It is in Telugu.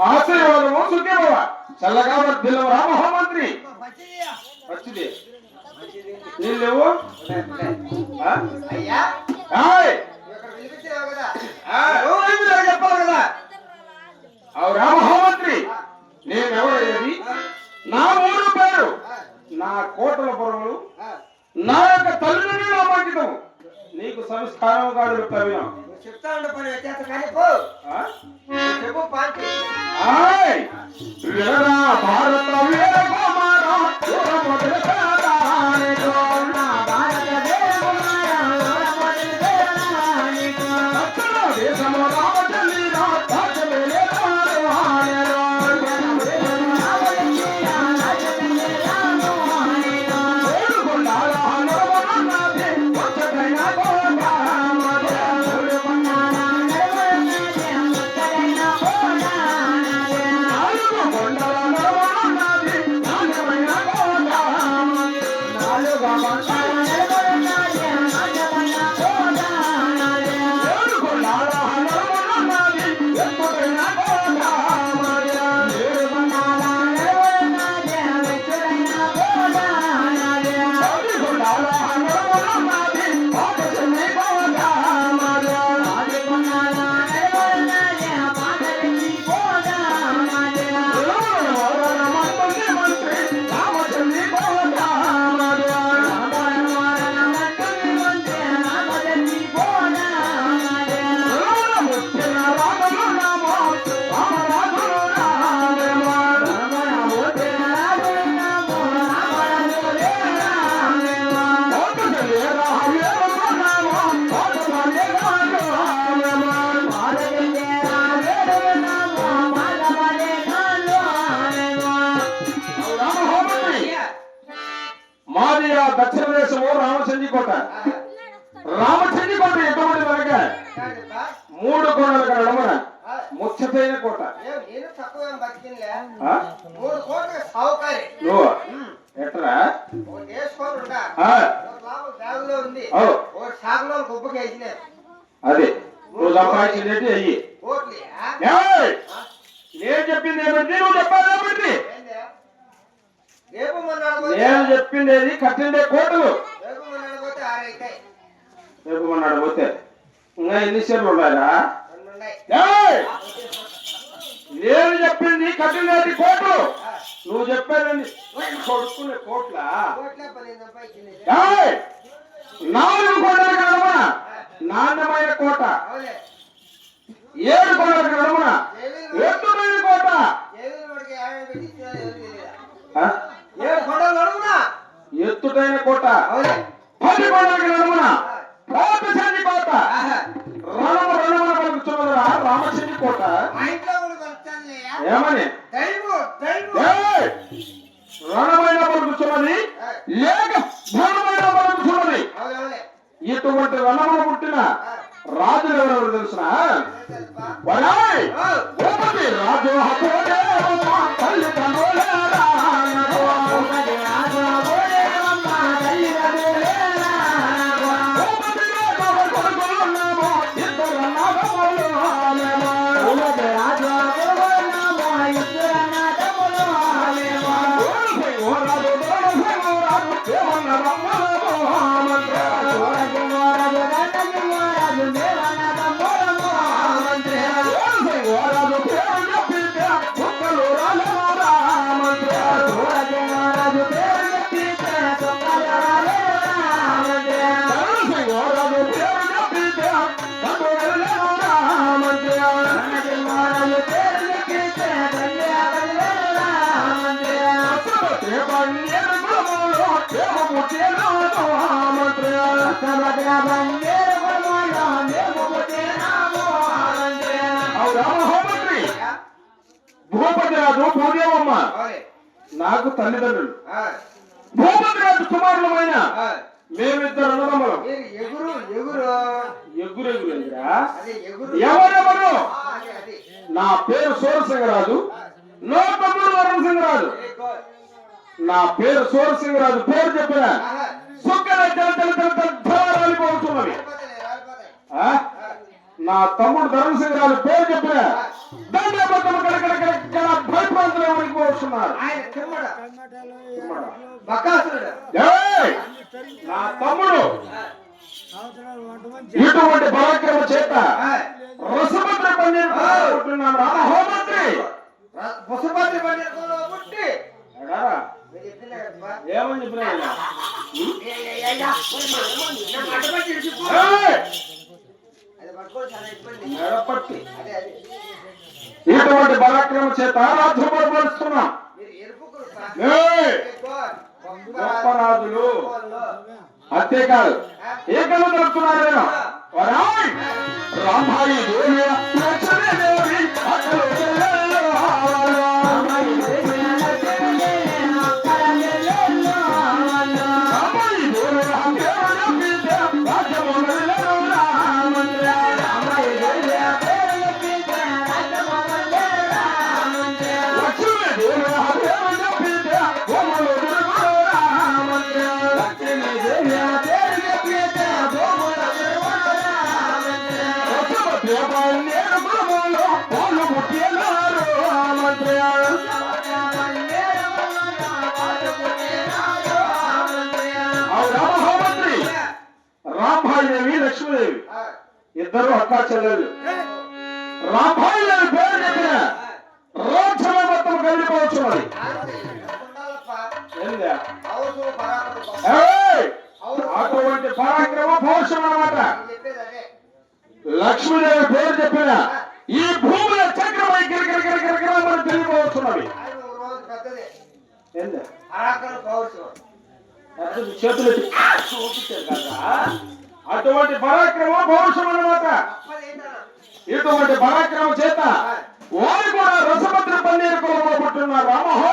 ఆశీర్వాదము సుఖేమవ చల్లగా వర్ధిల్లవ మహామంత్రి వచ్చింది నీళ్ళేవు అయ్యా చెప్పాలి కదా అవురా మహామంత్రి నేనెవరయ్యేది నా ఊరు పేరు నా కోటల పొరములు నా యొక్క తల్లిని నామాంకితం నీకు సంస్కారం కాదు ప్రవీణం చెప్తా ఉండే పని వచ్చేస్తా కానీ పో చెప్పు పాంచి భారత వీర కుమార రామచంద్రి కోట. రామచంద్రి కోట ఎటువంటి వెనక 3 కోటలకు నడుమున ముచ్చటైన కోట. నేను తక్కువ బతికినలే ఆ? 3 కోట్ల సావుకారి నువ్వు ఎట్రా ఒక వేసుకోకుండా ఆ, ఒక లాభం బ్యాగులో ఉంది ఓ, ఒక సాగులో కుప్పకి వేసినారు అదే నువ్వు సంపాదించినట్టు అయ్యి. కోట్లే ఏయ్! నేను చెప్పింది ఏమిటి, నువ్వు చెప్పాలి ఏమిటి? రేపు మొన్న నేను చెప్పింది ఏది, కట్టిండే కోటలు. రేపు మొన్న పోతే 6 అవుతాయి రేపు మొన్నాడు పోతే ఇంకా ఎన్ని సేర్లు ఉన్నాయా? 2 ఉన్నాయి ఏయ్! నేను చెప్పింది కట్టిండేది కోటలు, నువ్వు చెప్పేది కొడుకునే కోట్ల. కోట్లే 12 సంపాదించింది 4 కోటలకు నడుమున నాణ్యమైన కోట, అవులే 7 కోటలకు నడుమున ఎత్తుమైన కోట. ఏవి వాడికి 50 పెట్టించినా ఎవరికి తెలియదా ఆ? 7 కొండలు నడుమునా ఎత్తుటైన కోట, అవులే 10 కోటలకు నడుమున రామచంద్రి కోట. ఆహా. రణమున పలుకుతున్నదా రామచంద్రి కోట. మా ఇంట్లో కూడా కలుస్తానులే ఏమని దైవం ఏయ్! రణమైన పలుకుతున్నది లేక ధనమైన పలుకుతున్నది. అవులే ఇటువంటి రణమున పుట్టిన రాజులు ఎవరెవరు తెలుసిన? వరాయ్! భూపతి రాజు హతోదేవమ్మ తల్లిదండ్రులేరా. భూపతి రాజు హతోదేవమ్మ తల్లిదండ్రులేరా. భూపతి రాజు కొడుకులున్నాము, ఇద్దరు అన్నదమ్ములున్నాము. భూపతి రాజు కొడుకులున్నాము, ఇద్దరు అన్నదమ్ములున్నాము. ఓ రాజు దొరసింహ రాజు దేవన్న రమ్మలము మంత్రి. భూపతి రాజు భూదేవమ్మ నాకు తల్లిదండ్రులు. భూపతి రాజు కుమారులమైన మేమిద్దరు అన్నదమ్ములం. ఎగురు ఎగురు ఎగురెగురేంద్రా అదే ఎగురు ఎవరెవరు? అదే అదే నా పేరు సూరసింగరాజు, నా తమ్ముడు వరుణసింగరాజు. నా పేరు సూరసింగరాజు పేరు చెప్పిన సుక్కల రాలిపోతున్నవి. ఆ? నా తమ్ముడు ధర్మసింగరాజు పేరు చెప్పిన దండబద్దము కడకడ భయప్రాంతంలో ఉనికిపోతున్నారు. ఆయన తిమ్మడ బకాసురుడు ఏయ్! నా తమ్ముడు ఇటువంటి పరాక్రమ చేత రసభద్ర పండితుడు రామహోమంత్రి పుష్పభద్ర పండితుడు పుట్టి ఎడా? మీరు చెప్తున్నా కదా ఏమని చెప్పినా అది పట్టుకోవాలి చాలా ఇబ్బంది మెడపట్టి అదే అదే ఇటువంటి పరాక్రమ చేత రాజ్యం పరిపాలిస్తున్నాం. మీరు ఎరుపుకురు ఏయ్! గొప్ప రాజులు అంతేకాదు ఏకలు దొరుకుతున్నారు. నేను వరాయ్! రామాయి దేవి లక్ష్మీ దేవి అక్కలు చెల్లెళ్ళు రావాలి. రామాయి దేవి లక్ష్మీ దేవి అక్కలు చెల్లెళ్ళు రావాలి. రామాయి దేవి లక్ష్మీ దేవి రాజమౌళిలో రామంద్ర. రామాయి దేవి లక్ష్మీ దేవి రాజమౌళిలో రామంద్ర. లక్ష్మీ దేవి లక్ష్మీ దేవి గోమలుడు రామంద్ర. లక్ష్మీ దేవి రాంభాయిదేవి లక్ష్మీదేవి ఇద్దరు అక్కా చెల్లెలు. రాంభాయిదేవి పేరు చెప్పిన రాజ్యం మొత్తం కలిగిపోవచ్చున్నది. ఏందా? ఏయ్! అటువంటి పరాక్రమ పౌరుషం అన్నమాట. లక్ష్మీదేవి పేరు చెప్పిన ఈ భూముల చక్రమై గిరగిరగిరగిరగిరమని తెలియపోతున్నవి. ఏందా? చేతులు చూపించారు కదా. అటువంటి పరాక్రమ పౌరుషం అన్నమాట. ఇటువంటి పరాక్రమం చేత వారు కూడా రసభద్ర పన్నీరు కులంలో పుట్టిన రామహో